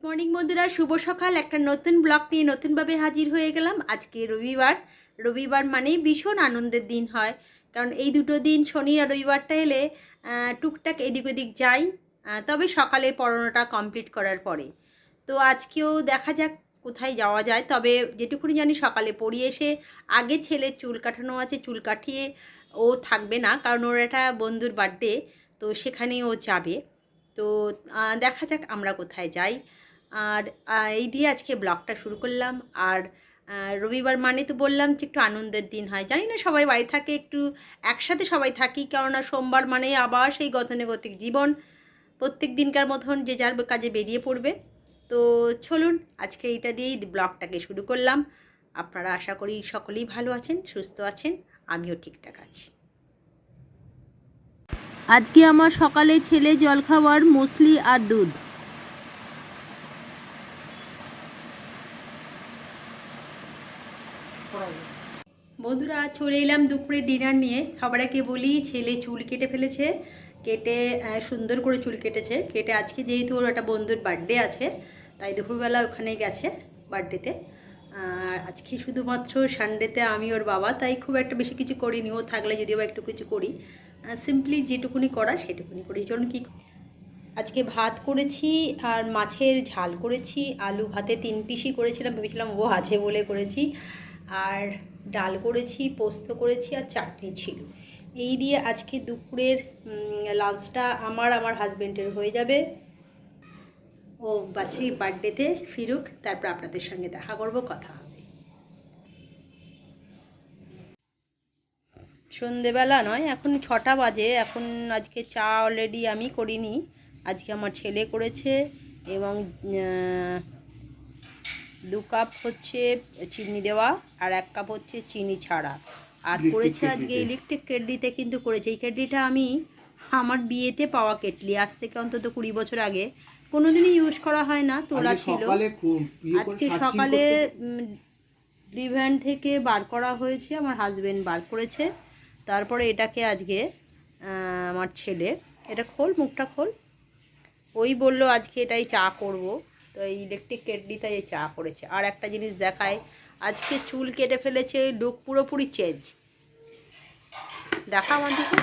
Morning বন্ধুরা, শুভ সকাল। একটা নতুন ব্লগ নিয়ে নতুনভাবে হাজির হয়ে গেলাম। আজকে রবিবার মানেই ভীষণ আনন্দের দিন হয়, কারণ এই দুটো দিন শনি আর রবিবারটা এলে টুকটাক এদিক ওদিক যাই, তবে সকালের পড়ানোটা কমপ্লিট করার পরে। তো আজকেও দেখা যাক কোথায় যাওয়া যায়। তবে যেটুকুনি জানি সকালে পড়িয়ে এসে আগে ছেলের চুল কাটানো আছে, চুল কাটিয়ে ও থাকবে না, কারণ ওর একটা বন্ধুর বার্থডে, তো সেখানেই ও যাবে। তো দেখা যাক আমরা কোথায় যাই। আর এই দিয়ে আজকে ব্লগটা শুরু করলাম। আর রবিবার মানে তো বললাম যে একটু আনন্দের দিন হয়। জানি না সবাই বাড়ি থাকে, একটু একসাথে সবাই থাকি, কেননা সোমবার মানে আবার সেই গতানুগতিক জীবন, প্রত্যেক দিনকার মতন যে যার কাজে বেরিয়ে পড়বে। তো চলুন আজকে এইটা দিয়েই ব্লগটাকে শুরু করলাম। আপনারা আশা করি সকলেই ভালো আছেন, সুস্থ আছেন, আমিও ঠিকঠাক আছি। আজকে আমার সকালে ছেলে জলখাবার মুসলি আর দুধ। বন্ধুরা, চলে এলাম দুপুরে ডিনার নিয়ে। সবার আগে বলি, ছেলে চুল কেটে ফেলেছে, কেটে সুন্দর করে চুল কেটেছে। কেটে আজকে যেহেতু ওর একটা বন্ধুর বার্থডে আছে, তাই দুপুরবেলা ওখানে গেছে বার্থডেতে। আর আজকে শুধুমাত্র সানডেতে আমি ওর বাবা, তাই খুব একটা বেশি কিছু করিনি। ও থাকলে যদিও বা একটু কিছু করি, সিম্পলি যেটুকুনি করা সেটুকুনি করি। চলুন কি আজকে ভাত করেছি আর মাছের ঝাল করেছি, আলু ভাতে 3 পিসই করেছিলাম, ভেবেছিলাম ও আছে বলে করেছি। আর ডাল করেছি, পোস্ত করেছি আর চাটনি ছিল। এই দিয়ে আজকে দুপুরের লাঞ্চটা আমার হাজব্যান্ডের হয়ে যাবে। ও বাচ্চার বার্থডেতে ফিরুক, তারপর আপনাদের সঙ্গে দেখা করব, কথা হবে। সন্ধেবেলা নয়, এখন 6টা বাজে। এখন আজকে চা অলরেডি আমি করিনি, আজকে আমার ছেলে করেছে। এবং 2 কাপ হচ্ছে চিনি দেওয়া আর 1 কাপ হচ্ছে চিনি ছাড়া। আর করেছে আজকে ইলেকট্রিক কেটলিতে, কিন্তু করেছে এই কেটলিটা আমি আমার বিয়েতে পাওয়া কেটলি, আজ থেকে অন্তত 20 বছর আগে কোনোদিনই ইউজ করা হয় না, তোলা ছিল। আজকে সকালে ডিভান থেকে বার করা হয়েছে, আমার হাজব্যান্ড বার করেছে। তারপরে এটাকে আজকে আমার ছেলে, এটা খোল, মুখটা খোল, ওই বললো আজকে এটাই চা করব, তো এই ইলেকট্রিক কেটলিতে এই চা করেছে। আর একটা জিনিস দেখায়, আজকে চুল কেটে ফেলেছে, লুক পুরোপুরি চেঞ্জ। দেখা আমার দিকে,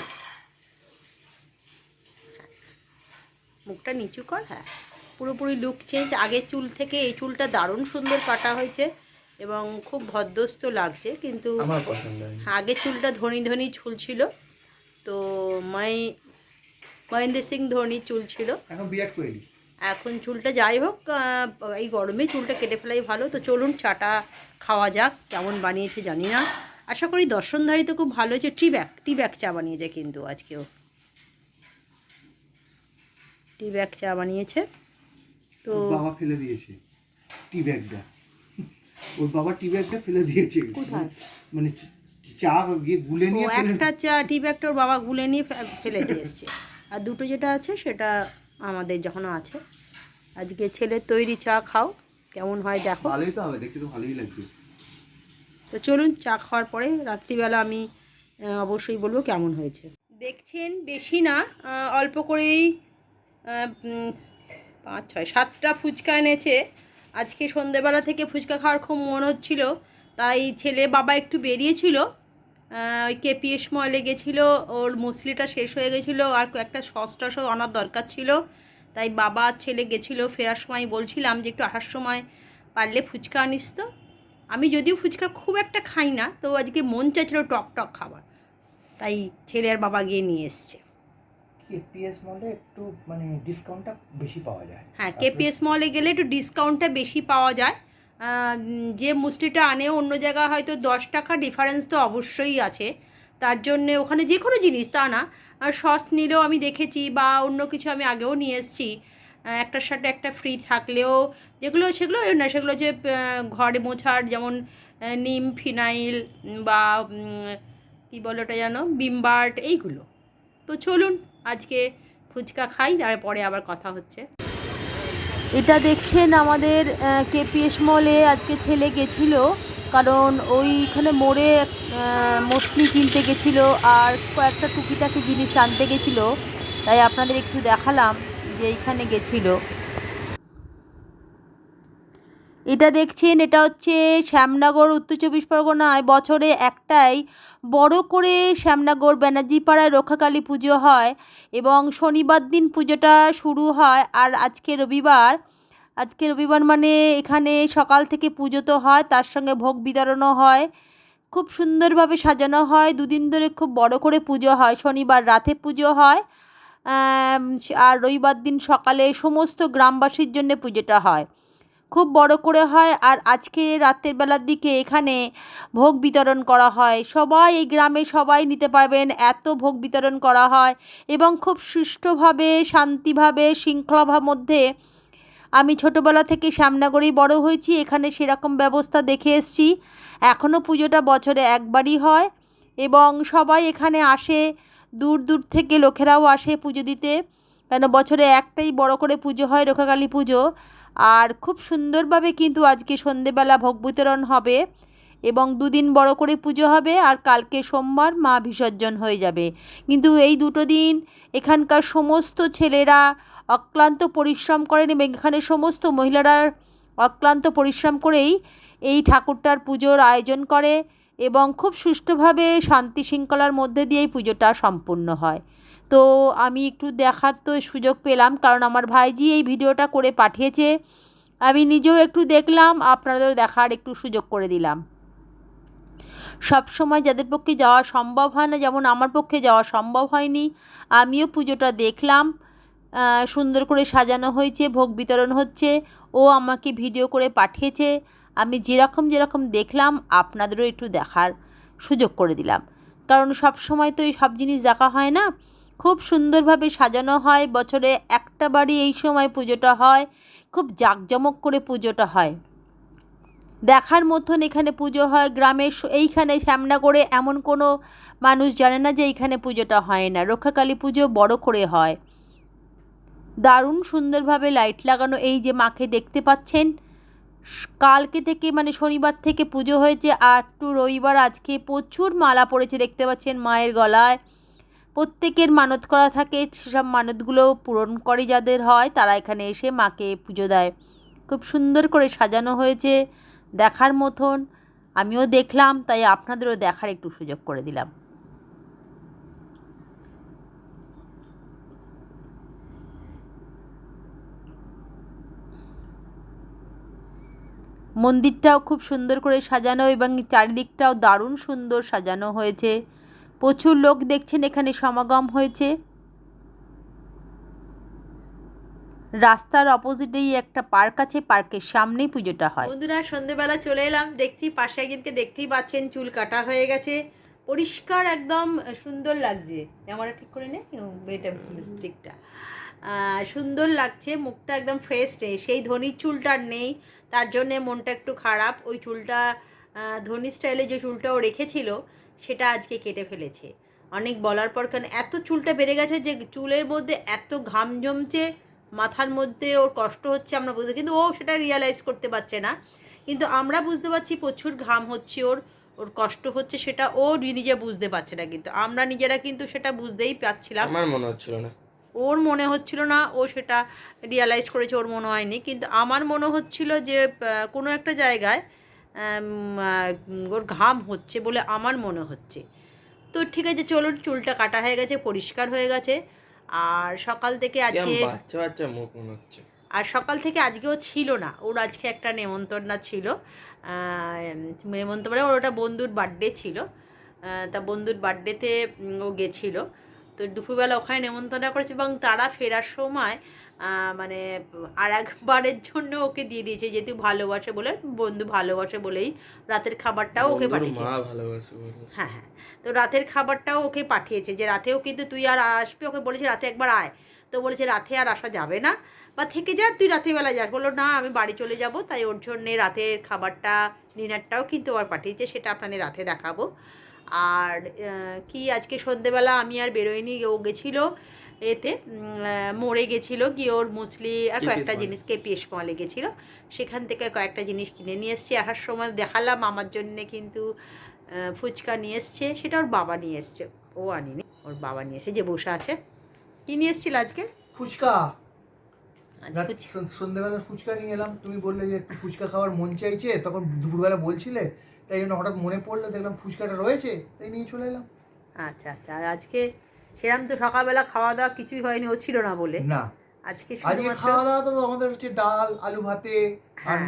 মুখটা নিচু কর, হ্যাঁ, পুরোপুরি লুক চেঞ্জ। আগের চুল থেকে এই চুলটা দারুণ সুন্দর কাটা হয়েছে এবং খুব ভদ্রস্থ লাগছে। কিন্তু আগের চুলটা ধনী চুল ছিল, তো মহেন্দ্র সিং ধোনির চুল ছিল। এখন চুলটা যাই হোক, এই গরমে চুলটা কেটে ফেলাই ভালো। তো চলুন চাটা খাওয়া যাক। কেমন বানিয়েছে জানি না, আশা করি দর্শনধারী তো খুব ভালো হয়েছে। টি ব্যাগ চা বানিয়েছে, কিন্তু আজকেও টি ব্যাগ চা বানিয়েছে। তো বাবা ফেলে দিয়েছে টি ব্যাগটা, ওর বাবা টি ব্যাগটা ফেলে দিয়েছে। কোথায়? মানে চা গিয়ে গুলে নিয়ে একটা চা টি ব্যাগটা ওর বাবা গুলে নিয়ে ফেলে দিয়ে এসছে, আর দুটো যেটা আছে সেটা আমাদের যখনও আছে। আজকে ছেলের তৈরি চা খাও, কেমন হয় দেখো। ভালোই তো হবে, দেখতে তো ভালোই লাগছে। তো চলুন চা খাওয়ার পরে রাত্রিবেলা আমি অবশ্যই বলবো কেমন হয়েছে। দেখছেন বেশি না, অল্প করেই 5, 6, 7টা ফুচকা এনেছে। আজকে সন্ধেবেলা থেকে ফুচকা খাওয়ার খুব মন হচ্ছিল, তাই ছেলে বাবা একটু বেরিয়েছিল, ওই কেপিএস মলে গেছিলো, ওর মুসলিটা শেষ হয়ে গেছিলো, আর একটা সস টসও আনার দরকার ছিল, তাই বাবা ছেলে গেছিলো। ফেরার সময় বলছিলাম যে একটু আসার সময় পারলে ফুচকা আনিস তো। আমি যদিও ফুচকা খুব একটা খাই না, তো আজকে মন চাইছিল টক খাবার, তাই ছেলে আর বাবা গিয়ে নিয়ে এসছে। কেপিএস মলে একটু মানে ডিসকাউন্টটা বেশি পাওয়া যায়। হ্যাঁ, কেপিএস মলে গেলে একটু ডিসকাউন্টটা বেশি পাওয়া যায়। যে মুসলিটা আনে অন্য জায়গায় হয়তো 10 টাকা ডিফারেন্স তো অবশ্যই আছে, তার জন্যে ওখানে যে কোনো জিনিস তা না, আর সস নিলেও আমি দেখেছি, বা অন্য কিছু আমি আগেও নিয়ে এসেছি, একটার সাথে একটা ফ্রি থাকলেও সেগুলো না, সেগুলো যে ঘরে মোছার, যেমন নিম ফিনাইল বা কী বলো ওটা যেন, বিমবার্ট, এইগুলো। তো চলুন আজকে ফুচকা খাই, তারপরে আবার কথা হচ্ছে। এটা দেখছেন আমাদের কেপিএস মলে আজকে ছেলে গেছিলো, কারণ ওইখানে মোড়ে মছলি কিনতে গেছিলো আর কয়েকটা টুকিটাকি জিনিস আনতে গেছিলো, তাই আপনাদের একটু দেখালাম যে এইখানে গেছিলো। এটা দেখছেন, এটা হচ্ছে শ্যামনগর, উত্তর চব্বিশ পরগনায় বছরে একটাই বড় করে শ্যামনগর ব্যানার্জি পাড়ায় রক্ষাকালী পুজো হয় এবং শনিবার দিন পুজোটা শুরু হয়। আর আজকে রবিবার মানে এখানে সকাল থেকে পুজো তো হয়, তার সঙ্গে ভোগ বিতরণও হয়। খুব সুন্দরভাবে সাজানো হয়, দুদিন ধরে খুব বড় করে পুজো হয়। শনিবার রাতে পুজো হয়, আর রবিবার দিন সকালে সমস্ত গ্রামবাসীর জন্য পুজোটা হয়, খুব বড় করে হয়। আর আজকে রাতের বেলার দিকে এখানে ভোগ বিতরণ করা হয়, সবাই এই গ্রামে সবাই নিতে পারবেন, এত ভোগ বিতরণ করা হয় এবং খুব সুষ্ঠুভাবে, শান্তিভাবে, শৃঙ্খলার মধ্যে। আমি ছোটোবেলা থেকে শ্যামনগরেই বড় হয়েছি, এখানে সেরকম ব্যবস্থা দেখে এসেছি। এখনও পুজোটা বছরে একবারই হয় এবং সবাই এখানে আসে, দূর দূর থেকে লোকেরাও আসে পুজো দিতে, কেন বছরে একটাই বড় করে পুজো হয়, রক্ষাকালী পুজো। আর খুব সুন্দরভাবে কিন্তু আজকে সন্ধেবেলা ভোগ বিতরণ হবে এবং দুদিন বড় করে পুজো হবে, আর কালকে সোমবার মা বিসর্জন হয়ে যাবে। কিন্তু এই দুটো দিন এখানকার সমস্ত ছেলেরা অক্লান্ত পরিশ্রম করেন এবং এখানে সমস্ত মহিলারা অক্লান্ত পরিশ্রম করেই এই ঠাকুরটার পুজোর আয়োজন করে এবং খুব সুষ্ঠুভাবে শান্তি শৃঙ্খলার মধ্যে দিয়েই পুজোটা সম্পূর্ণ হয়। তো আমি একটু দেখার তো সুযোগ পেলাম, কারণ আমার ভাইজি এই ভিডিওটা করে পাঠিয়েছে, আমি নিজেও একটু দেখলাম, আপনাদেরও দেখার একটু সুযোগ করে দিলাম। সব সময় যাদের পক্ষে যাওয়া সম্ভব হয় না, যেমন আমার পক্ষে যাওয়া সম্ভব হয়নি, আমিও পুজোটা দেখলাম। সুন্দর করে সাজানো হয়েছে, ভোগ বিতরণ হচ্ছে, ও আমাকে ভিডিও করে পাঠিয়েছে, আমি যেরকম দেখলাম আপনাদেরও একটু দেখার সুযোগ করে দিলাম, কারণ সব সময় তো এই সব জিনিস দেখা হয় না। খুব সুন্দরভাবে সাজানো হয়, বছরে একটা বারই এই সময় পুজোটা হয়, খুব জাঁকজমক করে পুজোটা হয়, দেখার মতন এখানে পুজো হয়। গ্রামের এইখানে শ্যামনগরে এমন কোনো মানুষ জানে না যে এইখানে পুজোটা হয় না, রক্ষাকালী পুজো বড় করে হয়, দারুণ সুন্দরভাবে লাইট লাগানো। এই যে মাকে দেখতে পাচ্ছেন, কালকে থেকে মানে শনিবার থেকে পুজো হয়েছে, আর টু রবিবার আজকে প্রচুর মালা পড়েছে, দেখতে পাচ্ছেন মায়ের গলায়। প্রত্যেকের মানত করা থাকে, সেসব মানতগুলো পূরণ করে যাদের হয়, তারা এখানে এসে মাকে পুজো দেয়। খুব সুন্দর করে সাজানো হয়েছে, দেখার মতন। আমিও দেখলাম, তাই আপনাদেরও দেখার একটু সুযোগ করে দিলাম। মন্দিরটাও খুব সুন্দর করে সাজানো এবং চারিদিকটাও দারুণ সুন্দর সাজানো হয়েছে, প্রচুর লোক দেখছেন এখানে সমাগম হয়েছে। রাস্তার অপোজিটেই একটা পার্ক আছে, পার্কের সামনেই পুজোটা হয়। বন্ধুরা, সন্ধেবেলা চলে এলাম, দেখছি পাশে একজনকে দেখতেই পাচ্ছেন, চুল কাটা হয়ে গেছে, পরিষ্কার একদম সুন্দর লাগছে। ক্যামেরা ঠিক করে নে, এটা স্টিকটা সুন্দর লাগছে, মুখটা একদম ফ্রেশ নেই, সেই ধোনির চুলটা নেই, তার জন্যে মনটা একটু খারাপ। ওই চুলটা ধোনি স্টাইলে যে চুলটা ও রেখেছিল সেটা আজকে কেটে ফেলেছে। অনেক বলার পর, কারণ এত চুলটা বেড়ে গেছে যে চুলের মধ্যে এত ঘাম জমছে, মাথার মধ্যে ওর কষ্ট হচ্ছে, আমরা বুঝতে, কিন্তু ও সেটা রিয়ালাইজ করতে পারছে না, কিন্তু আমরা বুঝতে পারছি প্রচুর ঘাম হচ্ছে ওর, ওর কষ্ট হচ্ছে, সেটা ও নিজে বুঝতে পারছে না, কিন্তু আমরা নিজেরা কিন্তু সেটা বুঝতেই পারছিলাম। আমার মনে হচ্ছিল না, ওর মনে হচ্ছিল না, ও সেটা রিয়ালাইজ করেছে, ওর মনে হয়নি, কিন্তু আমার মনে হচ্ছিল যে কোনো একটা জায়গায় ওর ঘাম হচ্ছে বলে আমার মনে হচ্ছে। তো ঠিক আছে, চলুন, চুলটা কাটা হয়ে গেছে, পরিষ্কার হয়ে গেছে। আর সকাল থেকে আজকে বাচ্চা বাচ্চা মুখ মনে হচ্ছে, আর সকাল থেকে আজকেও ছিল না, ওর আজকে একটা নেমন্তন্ন ছিল, নেমন্তন্ন ওর ওটা বন্ধুর বার্থডে ছিল, তা বন্ধুর বার্থডেতে ও গেছিলো, তো দুপুরবেলা ওখানে নেমন্তন্ন করেছে এবং তারা ফেরার সময় মানে আর একবারের জন্য ওকে দিয়ে দিয়েছে, যেহেতু ভালোবাসে বলে, বন্ধু ভালোবাসে বলেই রাতের খাবারটাও ওকে পাঠিয়েছে। মা ভালোবাসে বলে। হ্যাঁ হ্যাঁ, তো রাতের খাবারটাও ওকে পাঠিয়েছে, যে রাতেও কিন্তু তুই আর আসবি, ওকে বলেছে রাতে একবার আয়, তো বলেছে রাতে আর আসা যাবে না, বা থেকে যা, তুই রাতেরবেলা যাস, বললো না আমি বাড়ি চলে যাব, তাই ওর জন্যে রাতের খাবারটা, ডিনারটাও কিন্তু আবার পাঠিয়েছে, সেটা আপনাদের রাতে দেখাবো। আর কি আজকে সন্ধ্যেবেলা আমি আর বেরোয়নি, ও গেছিলো এতে মোড়ে গেছিলো, গিয়ে ওর মুসলি আর কয়েকটা জিনিস, কেপিএস মলে গেছিলো, সেখান থেকে কয়েকটা জিনিস কিনে নিয়ে এসছি। আসার সময় দেখালাম, আমার জন্যে কিন্তু ফুচকা নিয়ে এসছে, সেটা ওর বাবা নিয়ে এসছে, ও আনিনি, ওর বাবা নিয়ে এসে যে বসে আছে। কী নিয়ে এসছিল আজকে? ফুচকা। সন্ধ্যেবেলা ফুচকা নিয়ে এলাম, তুমি বললে যে একটু ফুচকা খাওয়ার মন চাইছে, তখন দুপুরবেলা বলছিলে, তাই জন্য হঠাৎ মনে পড়লো, দেখলাম ফুচকাটা রয়েছে, তাই নিয়ে চলে এলাম। আচ্ছা আচ্ছা। আর আজকে সেরকম তো সকালবেলা খাওয়া দাওয়া কিছুই হয়নি, ও ছিল না বলে। না, আজকে আজকে শুধুমাত্র খাওয়া দাওয়া তো আমাদের হচ্ছে ডাল, আলু ভাতে আর হ্যাঁ।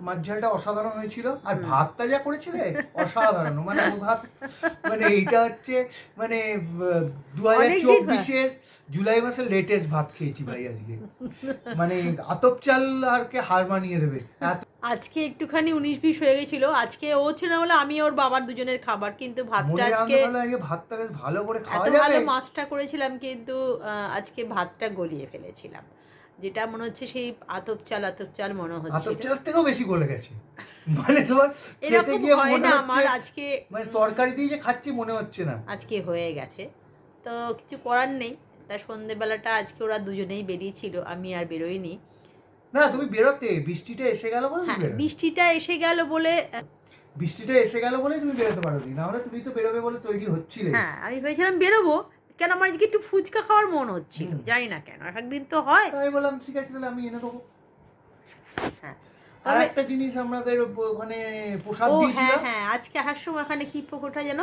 মাছ ঝালটা অসাধারণ হয়েছিল। আর ভাতটা যা করেছিলে অসাধারণ, মানে ও ভাত, মানে এইটা হচ্ছে মানে অনেক দিন 2024-এর জুলাই মাসের লেটেস্ট ভাত খেয়েছি ভাই আজকে। মানে আতপ চাল আর কে হার মানিয়ে দেবে আজকে একটুখানি 19-20 হয়ে গেছিল। আজকে ও ছিল না বলে আমি ওর বাবার দুজনের খাবার, কিন্তু ভাতটা আজকে ভাতটা বেশ ভালো করে এত খাওয়া ভালো যাবে। মাছটা করেছিলাম, কিন্তু আজকে ভাতটা গলিয়ে ফেলেছিলাম, যেটা মনে হচ্ছে সেই আতপ চাল মনে আতপ হচ্ছে। চালের থেকেও বেশি গলে গেছে, মানে তোমার খেতে এরকম গিয়ে হয় মনে না আমার। হচ্ছে আজকে মানে তরকারি দিয়ে যে খাচ্ছি মনে হচ্ছে না। আজকে হয়ে গেছে, তো কিছু করার নেই। তা সন্ধেবেলাটা আজকে ওরা দুজনেই বেরিয়েছিল, আমি আর বেরোইনি। না, তুমি বেরোতে, বৃষ্টিটা এসে গেল বলে হ্যাঁ, তুমি বেরোলে। বৃষ্টিটা এসে গেল বলে বৃষ্টিটা এসে গেল বলে তুমি বেরোতে পারোনি, না হলে তুমি তো বেরোবে বলে তৈরি হচ্ছিলে। হ্যাঁ, আমি ভেবেছিলাম বেরোবো, কেন আমার আজকে একটু ফুচকা খাওয়ার মন হচ্ছিল, জানি না কেন, একদিন তো হয়। আমি বললাম ঠিক আছে তাহলে আমি এনে দেবো। হ্যাঁ, আর তবে একটা জিনিস আমাদের ওখানে প্রসাদ ও দিয়েছিল, হ্যাঁ হ্যাঁ, আজকে আসার সময় এখানে কি প্রকোটা যেন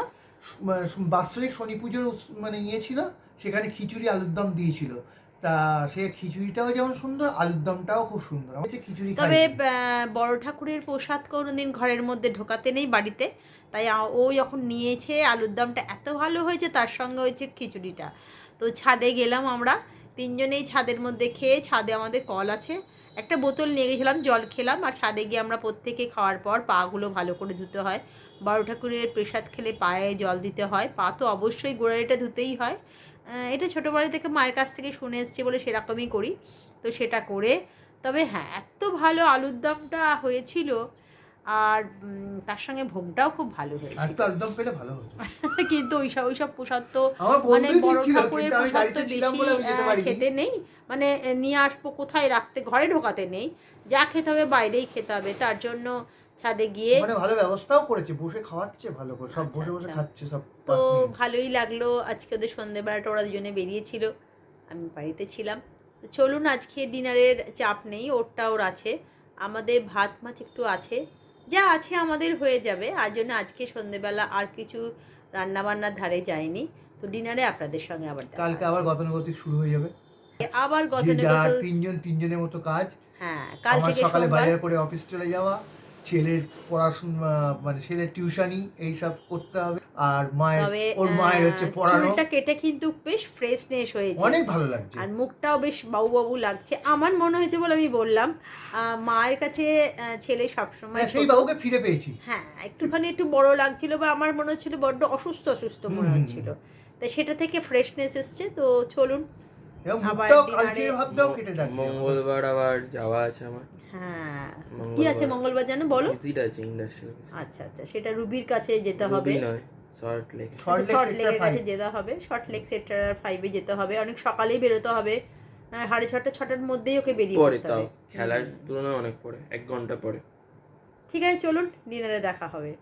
বাৎসরিক শনি পুজোর মানে ইয়ে ছিল, সেখানে খিচুড়ি আলুর দম দিয়েছিল। তা সে খিচুড়িটাও যেমন সুন্দর, আলুর দমটাও খুব সুন্দর। আমি যে খিচুড়ি খাই। তবে বড় ঠাকুরের প্রসাদ কোনোদিন ঘরের মধ্যে ঢোকাতে নেই বাড়িতে, তাই ও যখন নিয়েছে আলুর দমটা এত ভালো হয়েছে, তার সঙ্গে হয়েছে খিচুড়িটা। তো ছাদে গেলাম আমরা তিনজনেই, ছাদের মধ্যে খেয়ে, ছাদে আমাদের কল আছে, একটা বোতল নিয়ে গেছিলাম, জল খেলাম। আর ছাদে গিয়ে আমরা প্রত্যেকে খাওয়ার পর পাগুলো ভালো করে ধুতে হয়, বড় ঠাকুরের প্রসাদ খেলে পায়ে জল দিতে হয়, পা তো অবশ্যই গোড়ালিটা ধুতেই হয়। এটা ছোটোবেলা থেকে মায়ের কাছ থেকে শুনে এসেছি বলে সেরকমই করি, তো সেটা করে। তবে হ্যাঁ, এত ভালো আলুর দমটা হয়েছিল, আর তার সঙ্গে ভোগটাও খুব ভালো হয়েছিল। একটু আলুর দম পেলে ভালো হতো। কিন্তু ওইসব প্রসাদ তো আমার মানে বন্ধুই বড় দিচ্ছিল, ঠাকুরের কিন্তু আমি প্রসাদ তো গাড়িতে ছিলাম বেশি বলে আমি যেতে পারিনি। খেতে নেই, মানে নিয়ে আসবো কোথায় রাখতে, ঘরে ঢোকাতে নেই, যা খেতে হবে বাইরেই খেতে হবে। তার জন্য ছাদে গিয়ে মানে ভালো ব্যবস্থাও করেছে, বসে খাওয়াচ্ছে ভালো করে, সব বসে বসে খাচ্ছে সব। তো ভালোই লাগলো। আজকে ওদের সন্ধ্যেবেলাটা ওরা দুজনে বেরিয়েছিল, আমি বাড়িতে ছিলাম। তো চলুন, আজকে ডিনারের চাপ নেই, ওরটা ওর আছে, আমাদের ভাত মাছ একটু আছে, যা আছে আমাদের হয়ে যাবে। আর জন্য আজকে সন্ধ্যেবেলা আর কিছু রান্নাবান্নার ধারে যায়নি। তো ডিনারে আপনাদের সঙ্গে আবার দেখা কালকে হচ্ছে। আবার গতানুগতিক শুরু হয়ে যাবে, আবার যে গতানুগতিক। যার তিনজনের মতো কাজ। হ্যাঁ, কাল আমার থেকে সকালে সোমবার। বাজার করে অফিস চলে যাওয়া, ছেলের পড়াশোনা মানে ছেলের টিউশনি এইসব করতে হবে, আর মায়ের, তবে ওর মায়ের হচ্ছে পড়ানো। চুলটা কেটে কিন্তু বেশ ফ্রেশনেস হয়েছে, অনেক ভালো লাগছে, আর মুখটাও বেশ বাবু বাবু লাগছে আমার মনে হয়েছে বলে আমি বললাম। মায়ের কাছে ছেলে সবসময় সেই ছোট। বাবুকে ফিরে পেয়েছি। হ্যাঁ, একটুখানি একটু বড় লাগছিল, বা আমার মনে হচ্ছিল বড্ড অসুস্থ অসুস্থ মনে হচ্ছিল, তাই সেটা থেকে ফ্রেশনেস এসছে। তো চলুন এবং আবার মুখটাও ডিনারে। কালচে ভাবটাও কেটে যাচ্ছে। মঙ্গলবার আবার যাওয়া আছে আমার। হ্যাঁ, কি মঙ্গলবার। আছে মঙ্গলবার যেন বলো? ভিজিট আছে ইন্ডাস্ট্রিয়াল। আচ্ছা আচ্ছা, সেটা রুবির কাছে যেতে হবে। রুবি নয়, সল্ট লেক। শর্ট লেকের কাছে যেতে হবে, শর্ট লেক সেক্টর 5-এ যেতে হবে, অনেক সকালেই বেরোতে হবে, 6:30-6টার মধ্যেই ওকে বেরিয়ে পরে পড়তে তাও হবে। খেলার তুলনায় অনেক পরে, 1 ঘন্টা পরে। ঠিক আছে, চলুন ডিনারে দেখা হবে।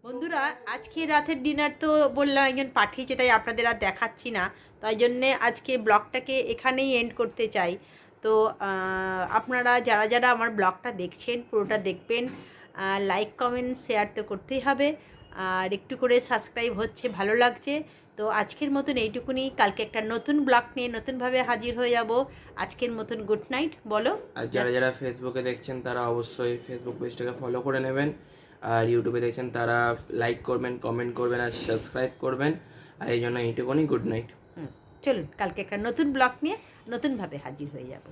বন্ধুরা, আজকে রাতের ডিনার তো বললাম একজন পাঠিয়েছে, তাই আপনাদের আর দেখাচ্ছি না, তাই জন্যে আজকে ব্লগটাকে এখানেই এন্ড করতে চাই। তো আপনারা যারা যারা আমার ব্লগটা দেখছেন পুরোটা দেখবেন, লাইক কমেন্ট শেয়ার তো করতেই হবে, আর একটু করে সাবস্ক্রাইব হচ্ছে, ভালো লাগছে। তো আজকের মতন এইটুকুনি, কালকে একটা নতুন ব্লগ নিয়ে নতুনভাবে হাজির হয়ে যাব। আজকের মতন গুড নাইট বলো। আর যারা যারা ফেসবুকে দেখছেন তারা অবশ্যই ফেসবুক পেজটাকে ফলো করে নেবেন, আর ইউটিউবে দেখছেন তারা লাইক করবেন, কমেন্ট করবেন আর সাবস্ক্রাইব করবেন। আর এই জন্য এইটুকুনি, গুড নাইট। চলুন কালকে একটা নতুন ব্লগ নিয়ে নতুনভাবে হাজির হয়ে যাব।